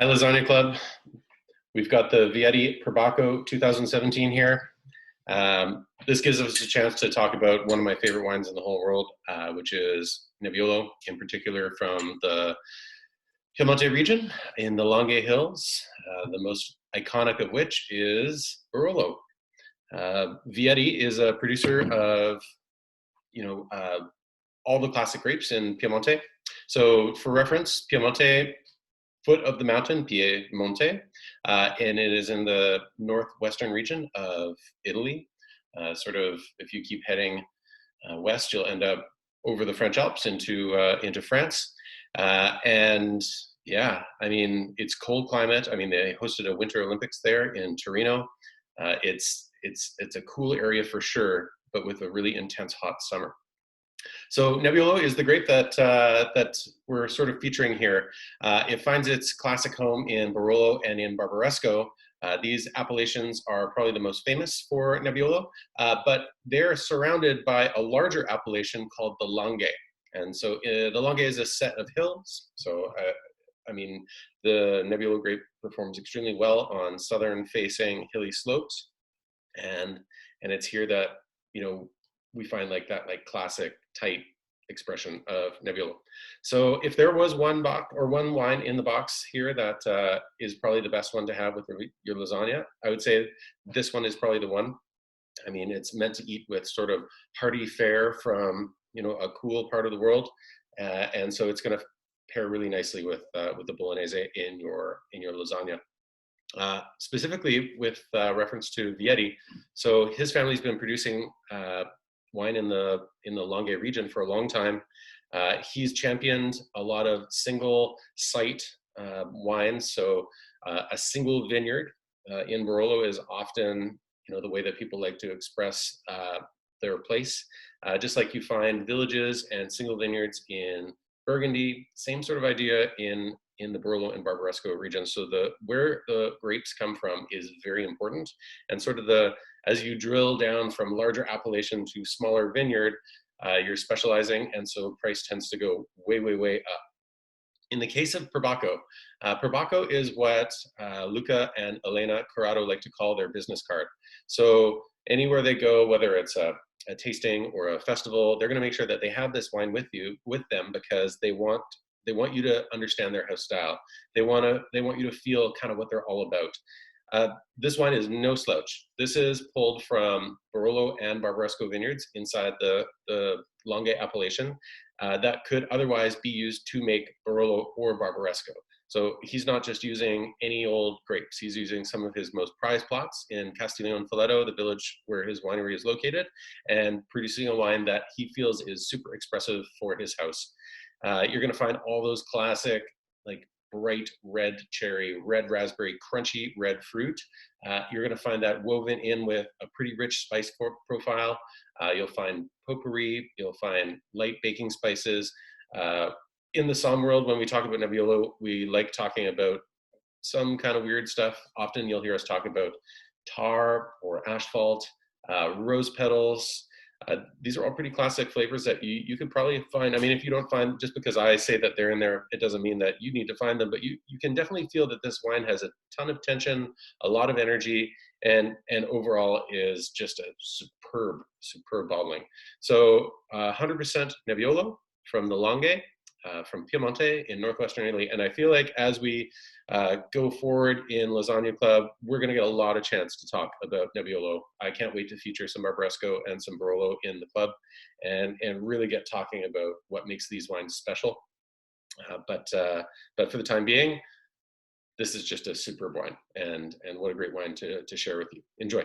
Hi, Lasagna Club. We've got the Vietti Perbacco 2017 here. This gives us a chance to talk about one of my favorite wines in the whole world, which is Nebbiolo, in particular from the Piemonte region in the Langhe Hills, the most iconic of which is Barolo. Vietti is a producer of, all the classic grapes in Piemonte. So for reference, Piemonte, foot of the mountain, Piemonte, and it is in the northwestern region of Italy. Sort of, if you keep heading west, you'll end up over the French Alps into France. And yeah, I mean, it's cold climate. I mean, they hosted a Winter Olympics there in Torino. It's a cool area for sure, but with a really intense hot summer. So Nebbiolo is the grape that we're sort of featuring here. It finds its classic home in Barolo and in Barbaresco. These appellations are probably the most famous for Nebbiolo, but they're surrounded by a larger appellation called the Langhe. And so the Langhe is a set of hills. So, I mean, the Nebbiolo grape performs extremely well on southern-facing hilly slopes. And it's here that, we find that classic tight expression of Nebbiolo. So if there was one wine in the box here that is probably the best one to have with your lasagna, I would say this one is probably the one. I mean, it's meant to eat with sort of hearty fare from a cool part of the world, and so it's going to pair really nicely with the bolognese in your lasagna. Specifically with reference to Vietti, so his family's been producing wine in the Langhe region for a long time. He's championed a lot of single site wines. So a single vineyard in Barolo is often, the way that people like to express their place. Just like you find villages and single vineyards in Burgundy, same sort of idea in the Barolo and Barbaresco region. So where the grapes come from is very important. And sort of as you drill down from larger appellation to smaller vineyard, you're specializing, and so price tends to go way, way, way up. In the case of Perbacco, Perbacco is what Luca and Elena Corrado like to call their business card. So anywhere they go, whether it's a tasting or a festival, they're going to make sure that they have this wine with them because they want you to understand their house style. They want you to feel kind of what they're all about. This wine is no slouch. This is pulled from Barolo and Barbaresco vineyards inside the Langhe appellation that could otherwise be used to make Barolo or Barbaresco. So he's not just using any old grapes. He's using some of his most prized plots in Castiglione Folletto, the village where his winery is located, and producing a wine that he feels is super expressive for his house. You're going to find all those classic, bright red cherry, red raspberry, crunchy red fruit. You're going to find that woven in with a pretty rich spice profile. You'll find potpourri. You'll find light baking spices. In the somm world, when we talk about Nebbiolo, we like talking about some kind of weird stuff. Often you'll hear us talk about tar or asphalt, rose petals. These are all pretty classic flavors that you could probably find. I mean, if you don't find, just because I say that they're in there, it doesn't mean that you need to find them, but you can definitely feel that this wine has a ton of tension, a lot of energy, and overall is just a superb bottling. So 100% Nebbiolo from the Langhe, from Piemonte in northwestern Italy. And I feel like as we go forward in Lasagna Club, we're going to get a lot of chance to talk about Nebbiolo. I can't wait to feature some Barbaresco and some Barolo in the club and really get talking about what makes these wines special. But for the time being, this is just a superb wine, and what a great wine to share with you. Enjoy.